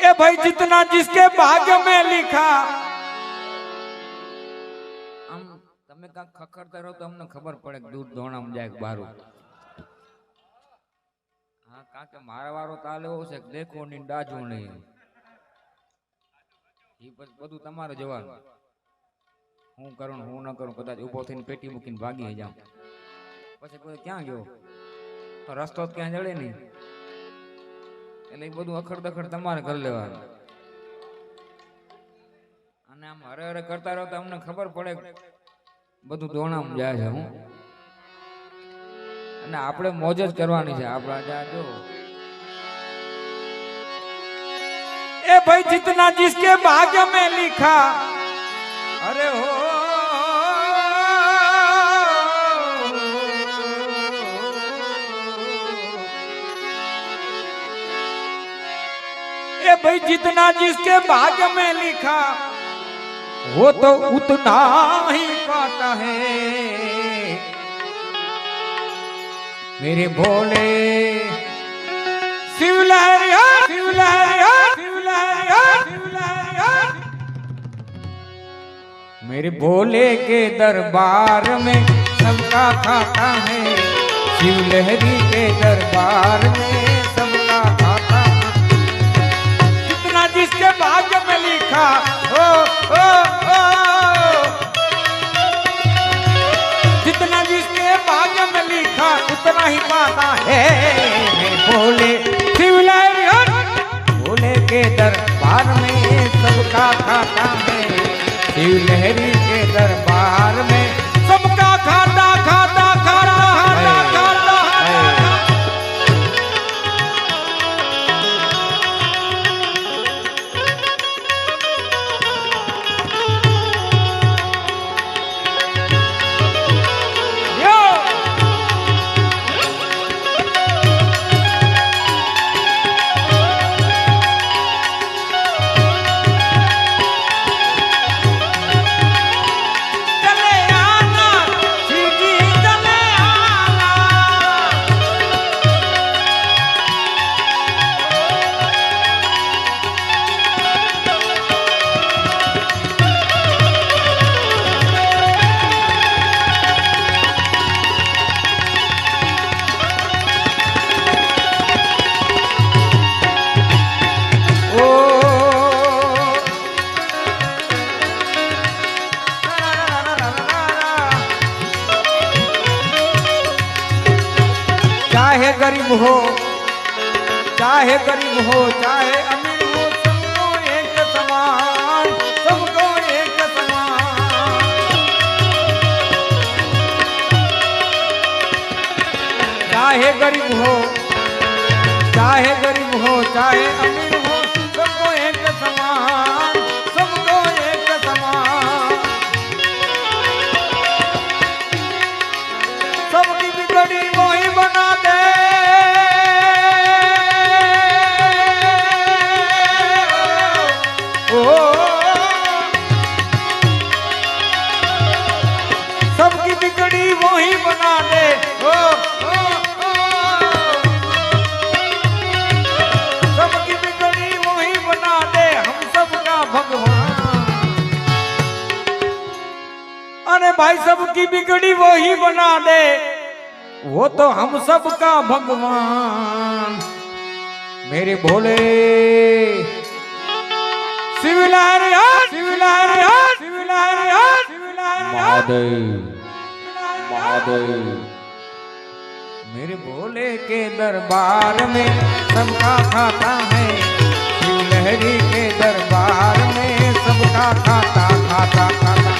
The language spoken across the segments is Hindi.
ए भाई जितना जिसके भाग्य में लिखा। આમ તમે કાંક ખખડતા રહો તો અમને ખબર પડે કે દૂધ ધોણામાં જાય કે બારું. હા કારણ કે મારા વારો તાલ એવો છે કે દેખો ની ડાજુ નહીં. એ પછી બધું તમારે જવાનું. હું કરું હું ન કરું, કદાચ ઉભો થઈને પેટી મૂકીને ભાગી જાઉં પછી કોઈ ક્યાં ગયો તો રસ્તો જ ક્યાં જડે નહીં. એટલે એ બધું અખડ દખડ તમારે કરી લેવાનું. અને આમ હરે હરે કરતા રહો તો અમને ખબર પડે બધું દોણામાં જાય છે. હું અને આપણે મોજ જ કરવાની છે. આપણા જો ए भाई जितना जिसके भाग्य में लिखा। अरे हो ए भाई जितना जिसके भाग्य में लिखा वो तो उतना ही पाता है मेरे भोले। शिवलहरिया शिवलहरिया शिवलहरिया शिवलहरिया मेरे भोले के दरबार में सबका खाता है। शिवलहरी के दरबार में सबका खाता है। जितना जिसके भाग्य में लिखा ओ ओ ओ जितना जिसके भाग्य में लिखा उतना ही पाता है। भोले शिवलहरी भोले के दरबार में सबका खाता है। शिवलहरी के दरबार में सबका खाता खाता खाता खाता खाता। चाहे गरीब हो चाहे गरीब हो चाहे अमीर हो सबको एक समान सबको एक समान। चाहे गरीब हो चाहे गरीब हो चाहे अमीर हो सबको एक समान सबको एक समान। सबकी बिगड़ी वही बना दे सबकी बिगड़ी वही बना दे ओ, ओ, ओ। सबकी बिगड़ी वही बना दे हम सबका भगवान। अरे भाई सबकी बिगड़ी वही बना दे वो तो हम सबका भगवान मेरे भोले। शिवलहरिया शिवलहरिया शिवलहरिया महादेव महादेव मेरे भोले के दरबार में सबका खाता है। शिवलहरी के दरबार में सबका खाता खाता खाता।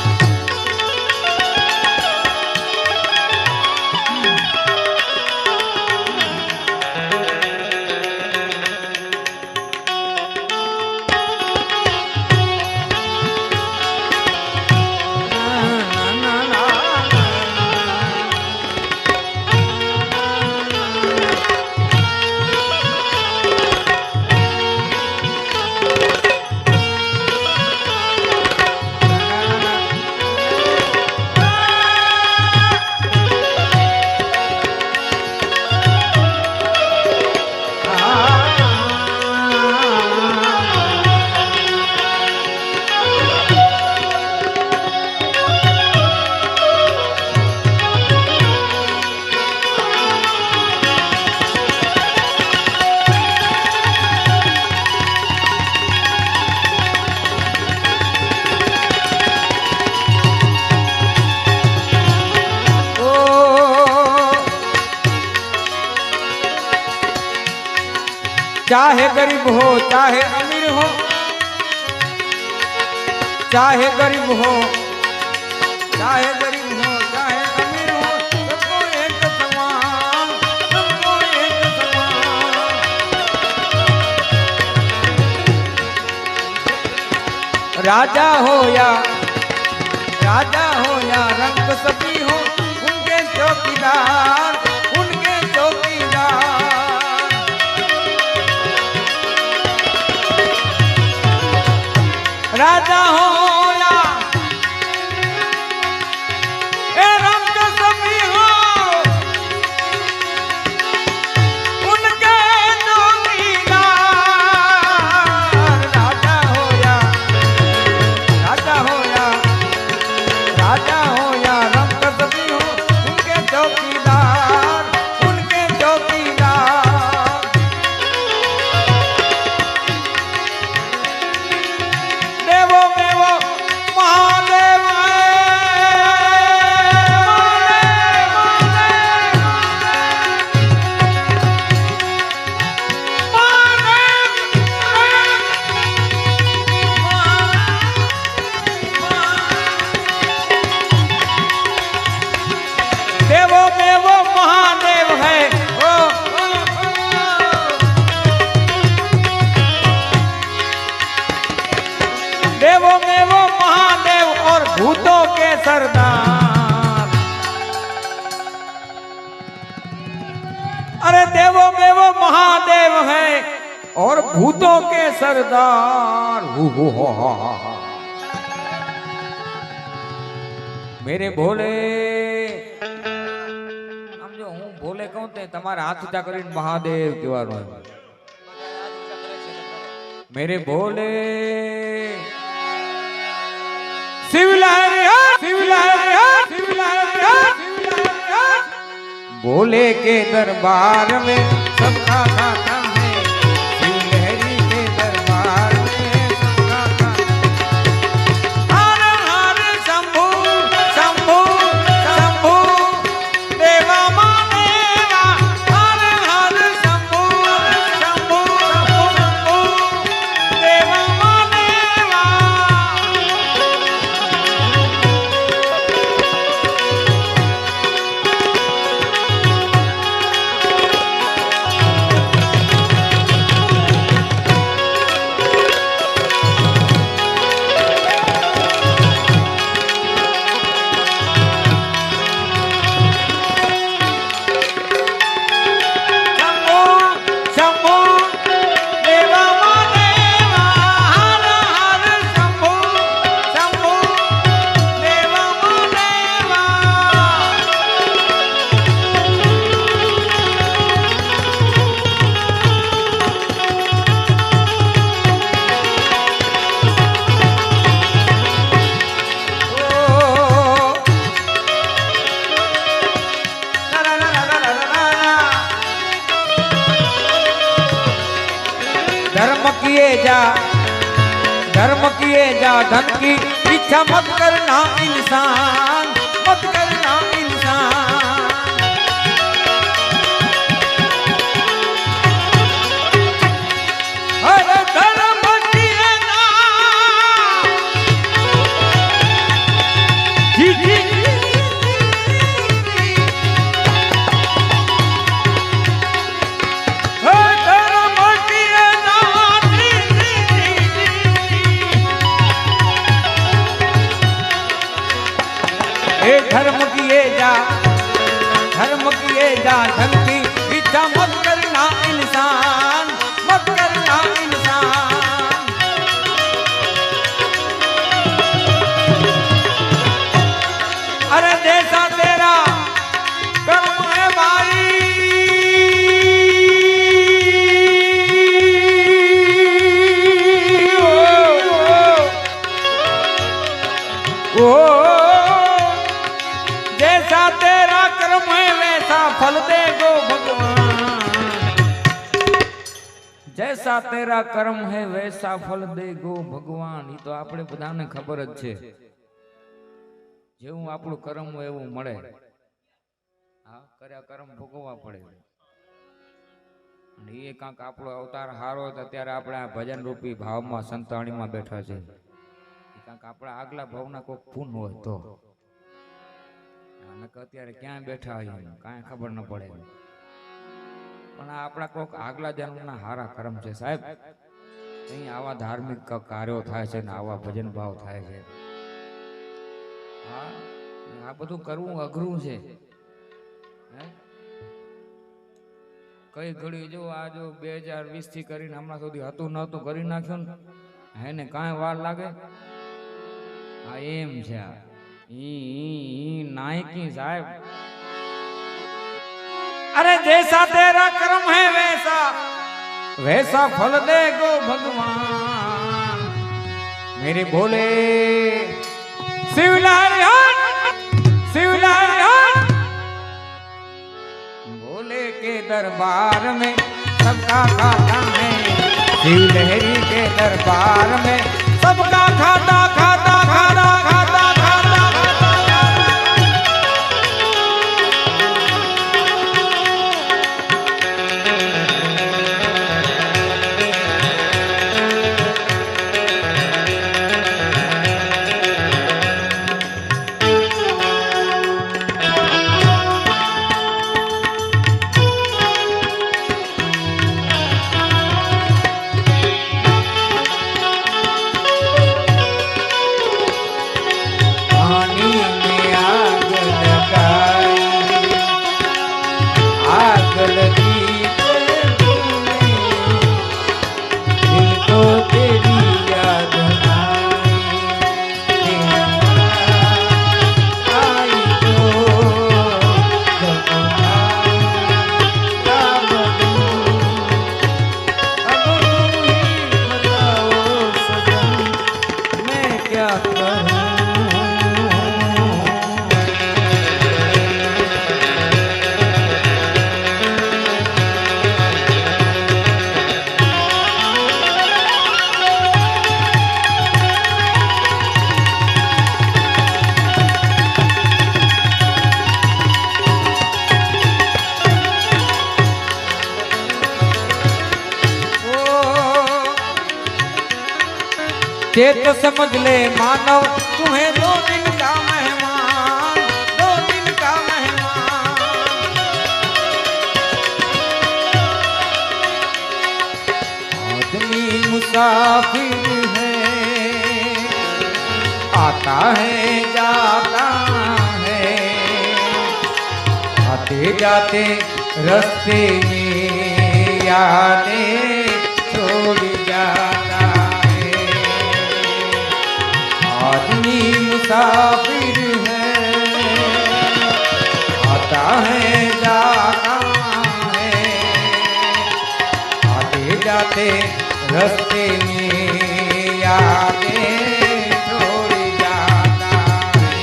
चाहे गरीब हो चाहे अमीर हो, चाहे गरीब हो चाहे गरीब हो चाहे अमीर हो, सबको एक समान, सबको एक समान। राजा हो या रंग सभी हो, उनके चौकीदार, उनके चौकीदार। राजा हो या रंग सभी हो, उनके चौकीदार। राजा हो या रंग सभी हो, उनके चौकीदार, उनके चौकीदार। देवों में वो महादेव देवों में वो महादेव है। देवों में वो महादेव और भूतों के सरदार। अरे देवों में वो महादेव है और भूतों के सरदार। मेरे भोले, આમ જો હું ભોલે કહું તે તમારા હાથ ઊંચા કરીને મહાદેવ કહેવાનું હોય। मेरे भोले शिवलहरी भोले के दरबार में सबका खाता है। शिवलहरी के दरबार में सबका खाता। हर हर शंभू शंभू शंभू देवा मानेवा। हर हर शंभू शंभू शंभू देवा मानेवा। धर्म किए जा धन की इच्छा मत करना इंसान, मत करना इंसान। अरे धर्म किए ना जी जी धर्म किए जा धन की इच्छा मत करना इंसान, मत करना इंसान। अरे जैसा तेरा कर्म है भाई, जैसा तेरा कर्म है वैसा फल देगो भगवान। जैसा तेरा कर्म है वैसा फल देगो भगवान। ये तो આપણે બધાને ખબર જ છે, જેવું આપણું કર્મ હોય એવું મળે। હા, કર્યા કર્મ ભોગવવા પડે। અને એ કાંક આપણો અવતાર હારો હોય તો અત્યારે આપણે આ ભજન રૂપી ભાવમાં સંતાણીમાં બેઠા છે. એ કાંક આપણા આગલા ભાવના કોઈ પૂન હોય તો, અને અત્યારે ક્યાં બેઠા હોય કાંઈ ખબર ન પડે. પણ આ આપણા કોઈક આગલા જન્મના હારા કર્મ છે સાહેબ. અહીં આવા ધાર્મિક કાર્યો થાય છે ને આવા ભજન ભાવ થાય છે. હા, આ બધું કરવું અઘરું છે. કઈ ઘડી જો આ જો 2020 થી કરીને હમણાં સુધી હતું નતું કરી નાખ્યું ને એને કાંઈ વાર લાગે? હા એમ છે. ઈ નાયકી સાહેબ. अरे जैसा तेरा कर्म है वैसा वैसा फल देगो भगवान मेरे भोले शिवलाल भोले के दरबार में सबका खाता है. शिव लहरी के दरबार में सबका खाता खाता खाता खाता खाता. चेत समझ ले मानव तुम्हें 2 दिन का मेहमान, 2 दिन का मेहमान. आदमी मुसाफिर है, आता है जाता है, आते जाते रास्ते में यादें छोड़ जाता. आदमी मुसाफिर है, आता है जाता है, आते जाते रास्ते में यादें छोड़ जाता है.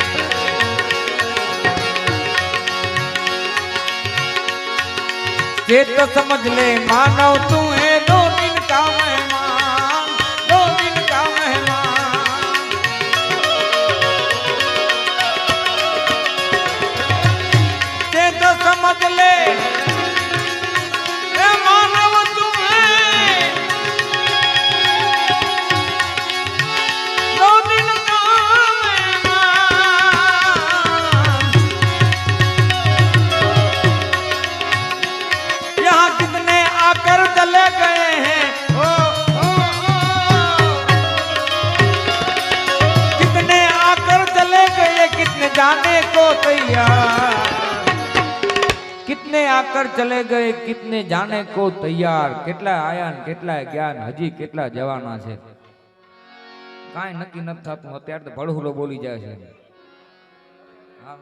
चेत समझ ले मानव तू है 2 दिन का मेहमान, 2 दिन का मेहमान. समझ ले ए मानव तुम्हें 2 दिन का मेहमान. यहाँ कितने आकर चले गए हैं, कितने आकर चले गए, कितने जाने को तैयार. कितने आकर चले गए, कितने जाने को तैयार. કેટલા આયા ને કેટલા ગયા, હજી કેટલા જવાના છે કાંઈ નક્કી નથી થતું. અત્યારે તો ભડहुલો બોલી જાય છે. હા,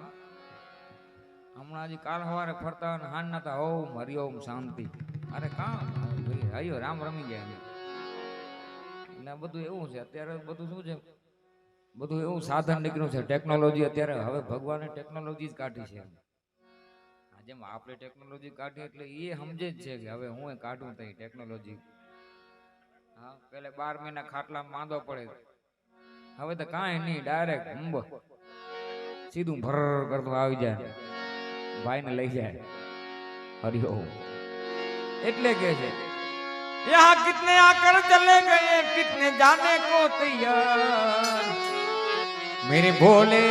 હમણાં હજી કાલ સવારે ફરતા ને હાન નતા ઓમ હરિઓમ શાંતિ. અરે કાં આયો રામ રમી ગયા એટલે બધું એવું છે. અત્યારે બધું શું છે, બધું એવું સાધન નીકળ્યું છે, ટેકનોલોજી. અત્યારે હવે ભગવાને ટેકનોલોજી જ કાઢી છે. જેમ આપણે ટેકનોલોજી કાઢી એટલે એ સમજે જ છે કે હવે હું કાઢું તો ટેકનોલોજી. હા, પેલે 12 મહિના ખાટલા માંદો પડે, હવે તો કાંઈ નહીં, ડાયરેક્ટ સીધું ભર કરતું આવી જાય, ભાઈને લઈ જાય. હરિઓમ. એટલે કે છે यहाँ कितने आकर चले गए कितने जाने को तैयार मेरे भोले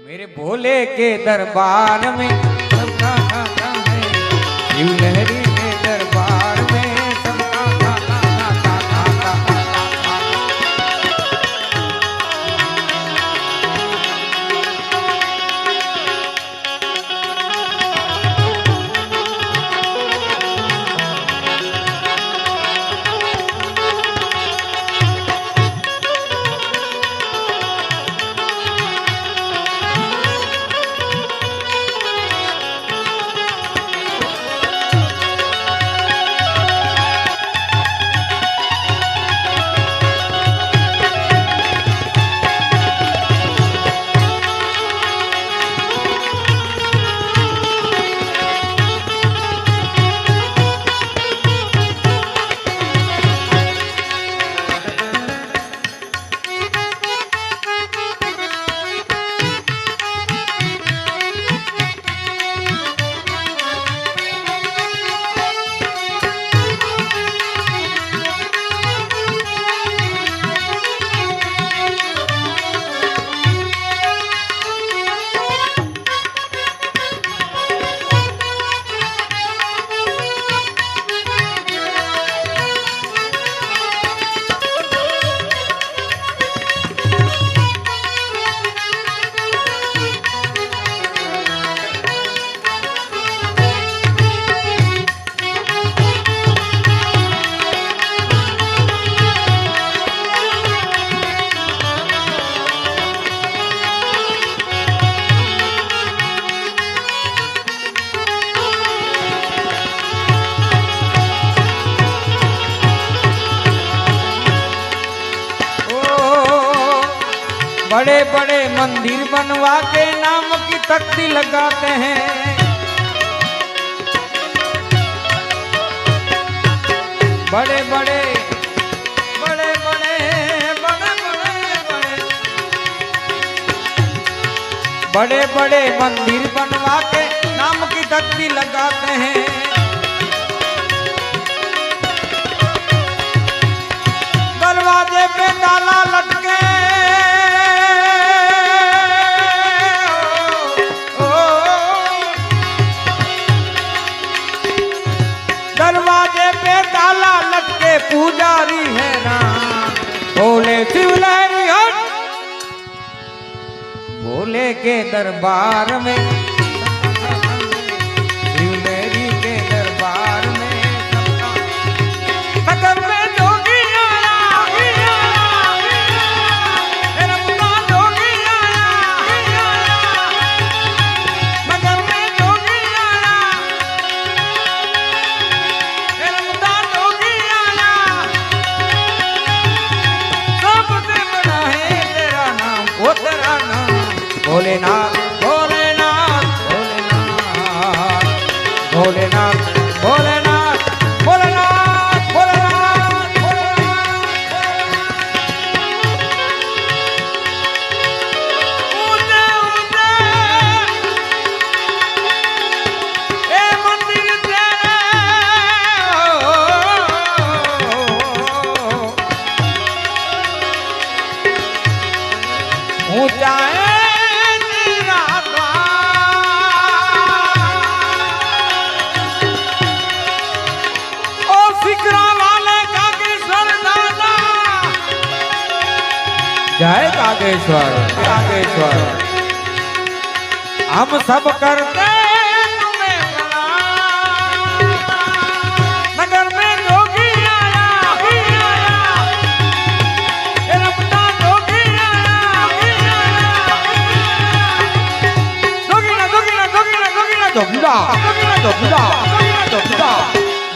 मेरे भोले के दरबार में सबका खाता है शिव लहरी के दरबार में सबका खाता। बड़े बड़े मंदिर बनवा के नाम की तख्ती लगाते हैं बड़े बड़े बड़े बड़े बड़े बड़े बड़े बड़े मंदिर बनवा के नाम की तख्ती लगाते हैं दरवाजे पे ताला लटके दरवाजे पे ताला लटके पुजारी है राम भोले शिवलहरी हट भोले के दरबार में शिवलहरी के दरबार में नगर में जोगी आया रमना जोगी आया नगर में जोगी आया रमना जोगी आया सबसे बड़ा है तेरा नाम वो तेरा नाम भोलेनाथ भोलेनाथ भोलेनाथ भोलेनाथ भोलेनाथ भोलेनाथ भोलेनाथ ऊंचे ऊंचे ए मंदिर तेरे ऊंचा है जय कागेश्वर कागेश्वर हम सब करते तुम्हें प्रणाम नगर में जोगी आया रमना जोगी आया जोगीना जोगीना जोगीना जोगीना जोगीना जोगीना जोगीना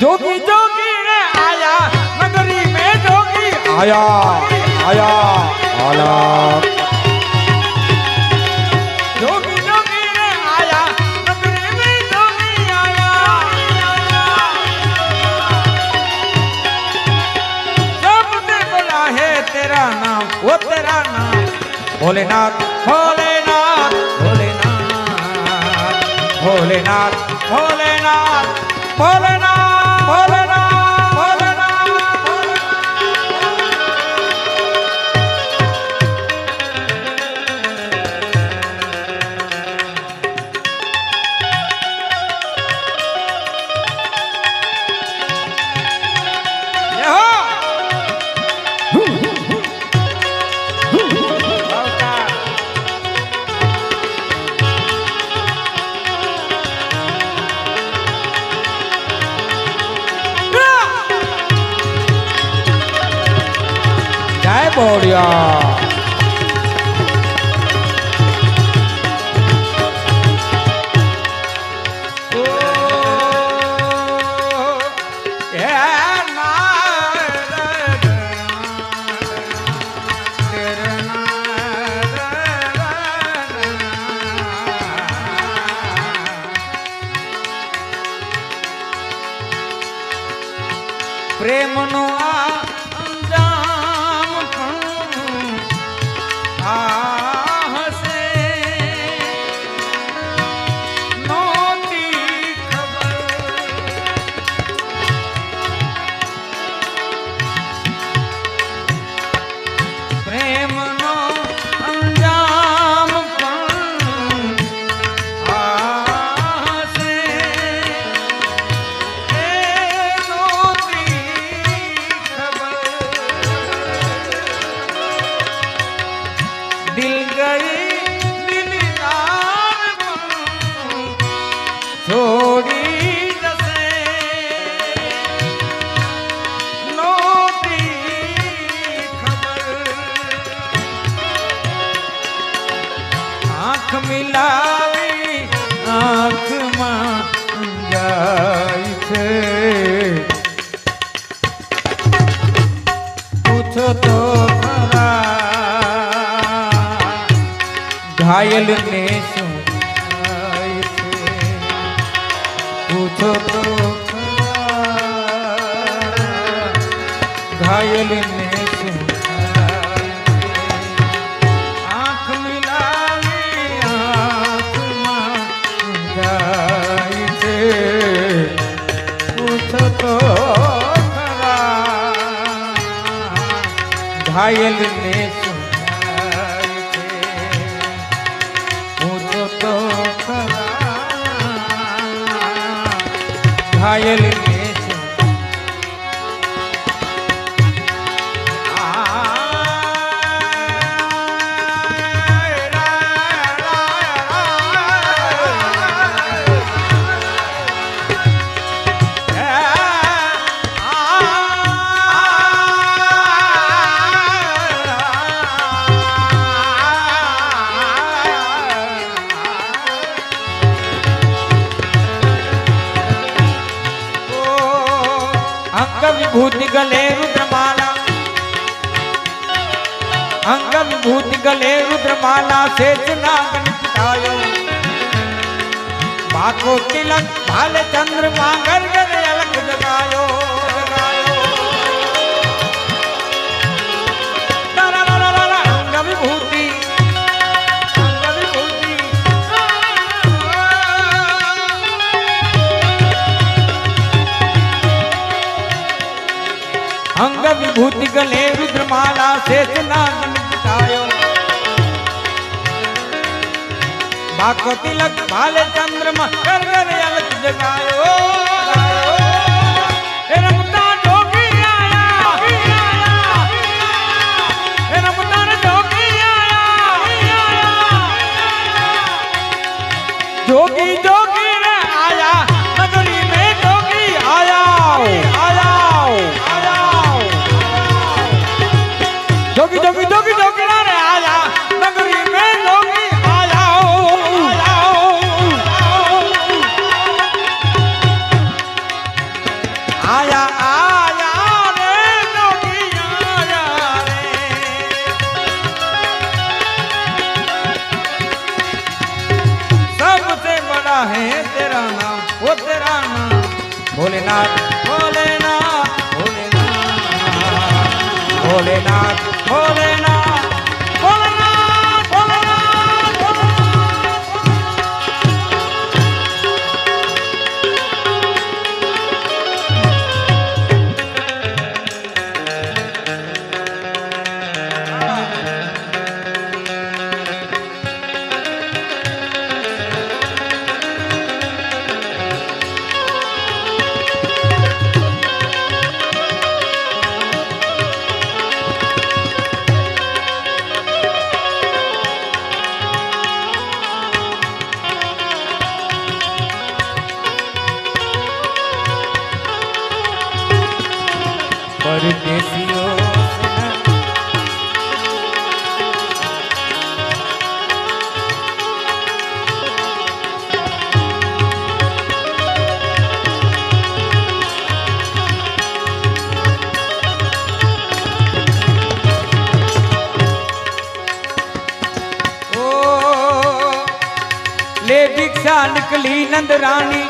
जोगी जोगी रे आया नगरी में जोगी आया आया आला जोगी जोगी रे आया नगरी में जोगी आया भोलेनाथ भोलेनाथ भोलेनाथ भोलेनाथ भोलेनाथ भोलेनाथ भोलेनाथ जय बोलिया प्रेम नो दिल गई दिलदार छोड़ी जसे नोती खबर आँख मिलावी आँख में जाई छे पूछो तो घायल ने શું થાય છે પૂછો તો ઘાયલ ને શું થાય છે આંખ મિલાવી આંખમાં જાય છે પૂછો તો ઘાયલ ને શું घायल अंग विभूति गले रुद्रमाला अंग विभूति गले रुद्रमाला शेष नागन पिटायो बाको तिलक भाले चंद्रमा गर्गर अलग जगायो अंग विभूति अंग विभूति गले रुद्रमाला शेष नागन पिटायो बाको तिलक भाले चंद्रमा गर्गर अलग जगायो रमता जोगी आया रमता जोगी आया जोगी जोगी रे आया नगरी में जोगी आया जोगी जोगी जोगी जोगी रे आया नगरी में जोगी आया आया आया रे जोगी आया रे सबसे बड़ा है तेरा नाम वो तेरा नाम भोलेनाथ भोलेनाथ भोलेनाथ भोलेनाथ भोलेनाथ भोलेनाथ परदेसियों से न ले भिक्षा निकली नंद रानी,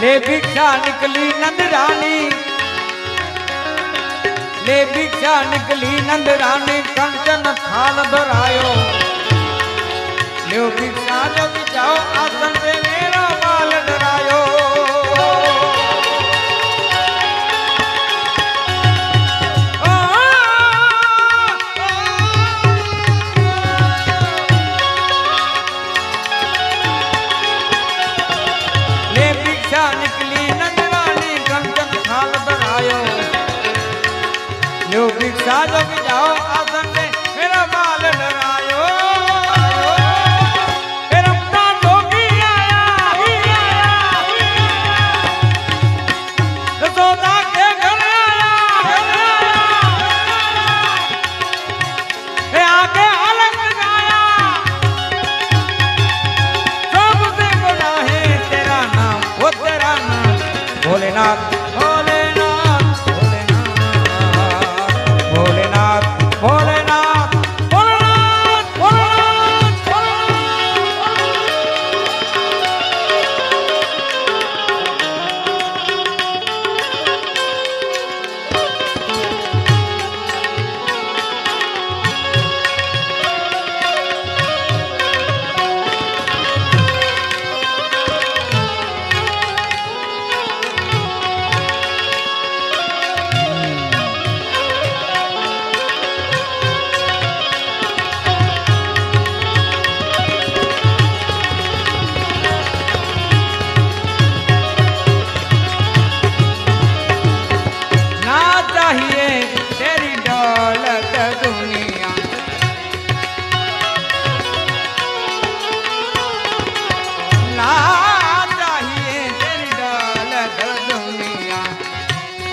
ले भिक्षा निकली नंद रानी, ले भिक्षा निकली नंद रानी, कंचन थाल धरायो, ले भिक्षा जो भी जाओ आसन पे मेरा बाल धरायो। जो भिक्षा जो भी जाओ आसन में मेरा बाल डरायो। फिर अपना जोगी आया यशोदा के घर आया, आगे अलग गाया, सबसे बड़ा है तेरा नाम, वो तेरा नाम भोलेनाथ।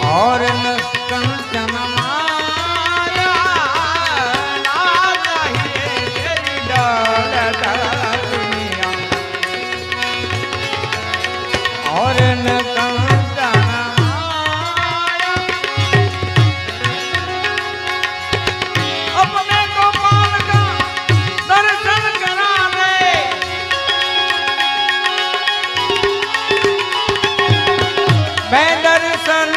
और न कंचन माया ना चाहिए तेरी दौलत दुनिया, और न कंचन माया, अपने गोपाल का दर्शन करा दे, मैं दर्शन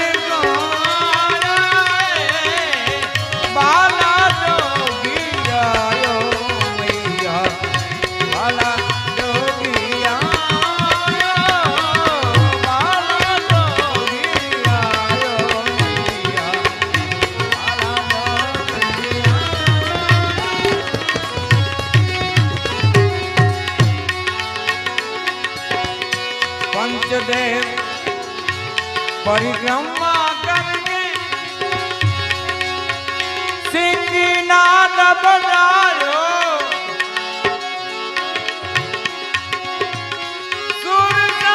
पंचदेव परिक्रमा करके सिंहनाद बजायो, सूर्य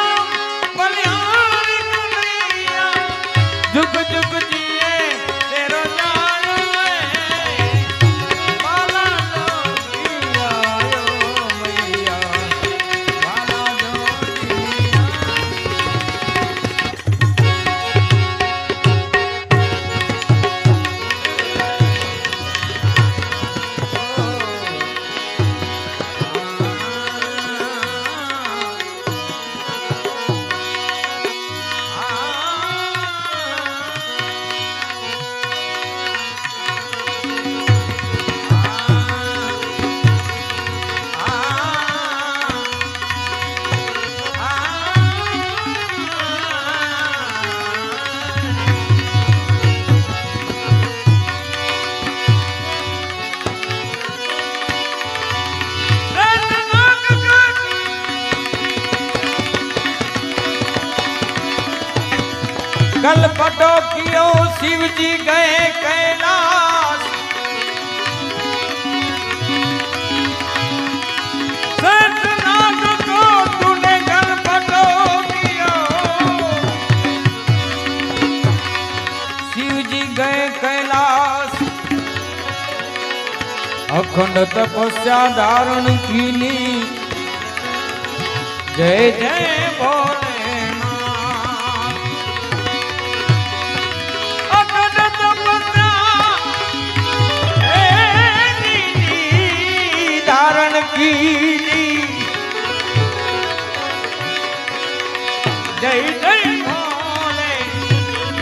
बलिहारी कन्हैया, जुग जुग जिए तेरो जानो, बाला जोगी आयो मैया, बाला जोगी गल पटो कियो शिव जी गए कैलाश, सतनाम को तूने गल पटो कियो अखंड तपस्या धारण कीनी जय जय भोलेनाथ। अखंड तपस्या धारण कीनी जय जय भोले,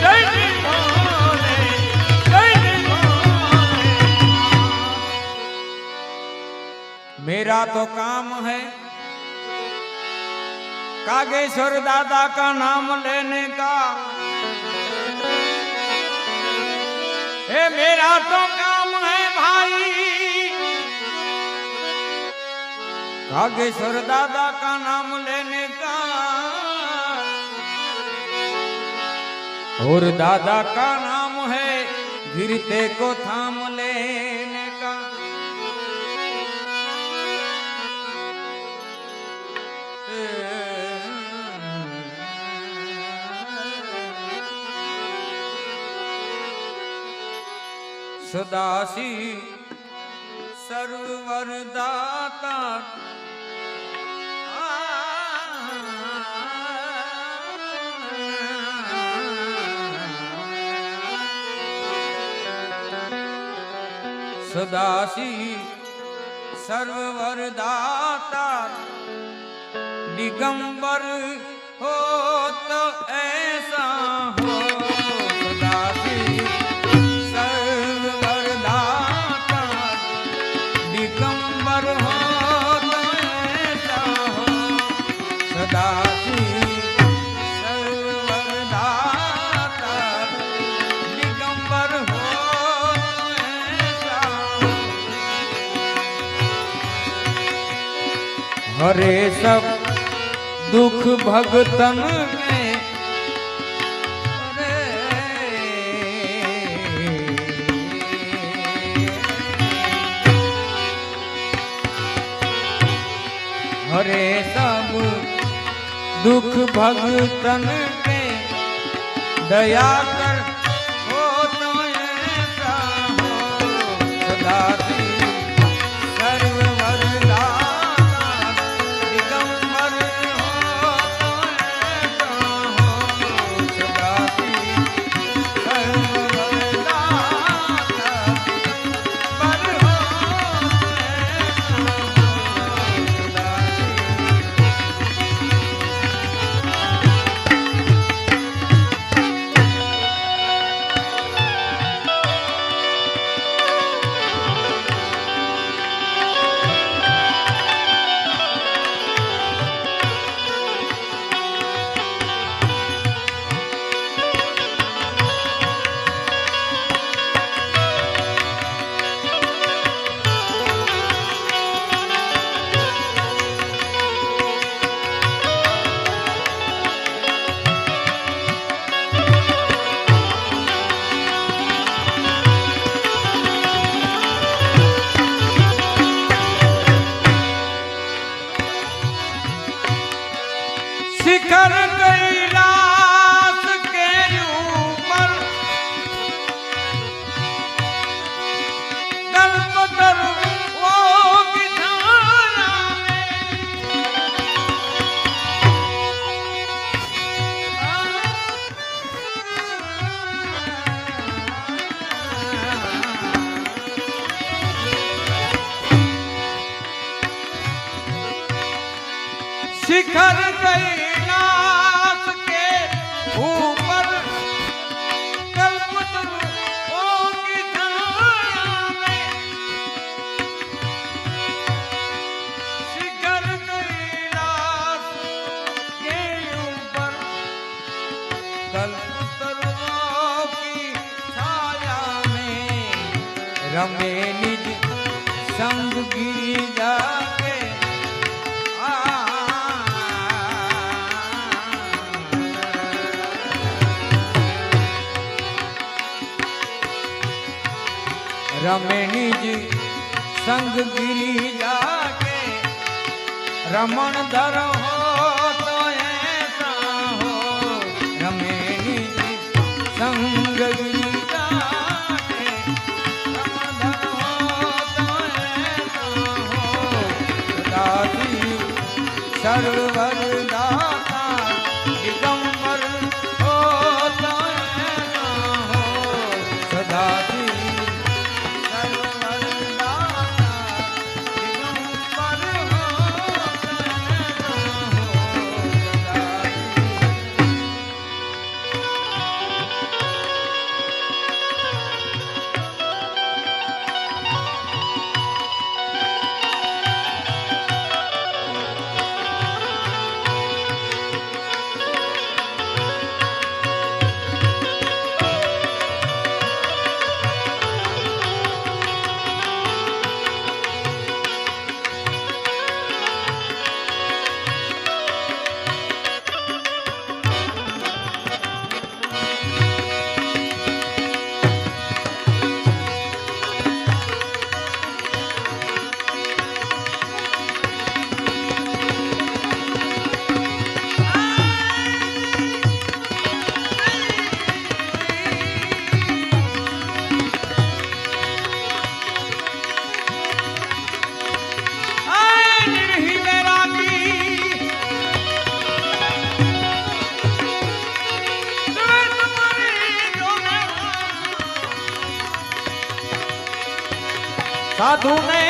जय जय भोले, जय जय भोले। मेरा तो काम है कागेश्वर दादा का नाम लेने का, हे मेरा तो काम है भाई कागेश्वर दादा का नाम लेने का, और दादा का नाम है गिरते को थाम लेने का। सदाशी सर्ववरदाता सदाशी सर्ववरदाता दिगंबर हो तो ऐसा हो। सदाशी सर्ववरदाता दिगंबर हो तो ऐसा हो। सदाशी सर्ववरदाता दिगंबर हो तो ऐसा हो। हरे सब दुख भगतन में हरे सब दुख भगतन पे दया कर हो तो ऐसा हो। सदाशी शिखर कैलाश के ऊपर कल्पतरु वो बिछाया शिखर कैलाश के ऊपर कल्पतरु की छाया में। शिखर कैलाश के ऊपर कल्पतरु की छाया में रमे निज संग गिरिजा के रमे निज संग गिरिजा के रमण धर हो तो ऐसा हो। रमे निज संग गिरिजा के रमण धर हो तो સાધુ ને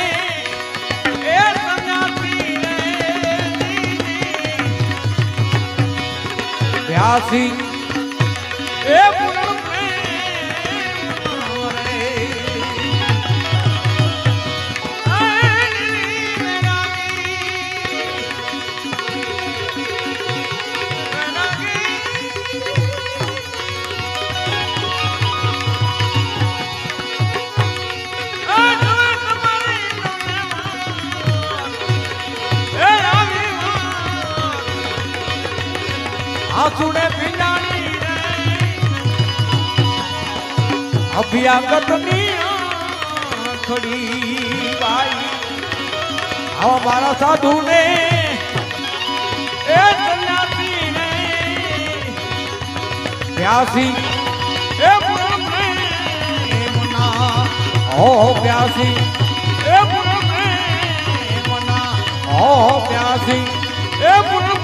એ સંન્યાસી રે વ્યાસી એ પૂર્ણ પ્રેમ રે આસુડે ભીંડાણી રે અભ્યાગત ની આંખડી બાઈ આવા મારા સાધુ ને એ સંન્યાસી ને પ્યાસી એ પૂર્ણ પ્રેમના ઓ પ્યાસી એ પૂર્ણ પ્રેમના ઓ પ્યાસી એ પૂર્ણ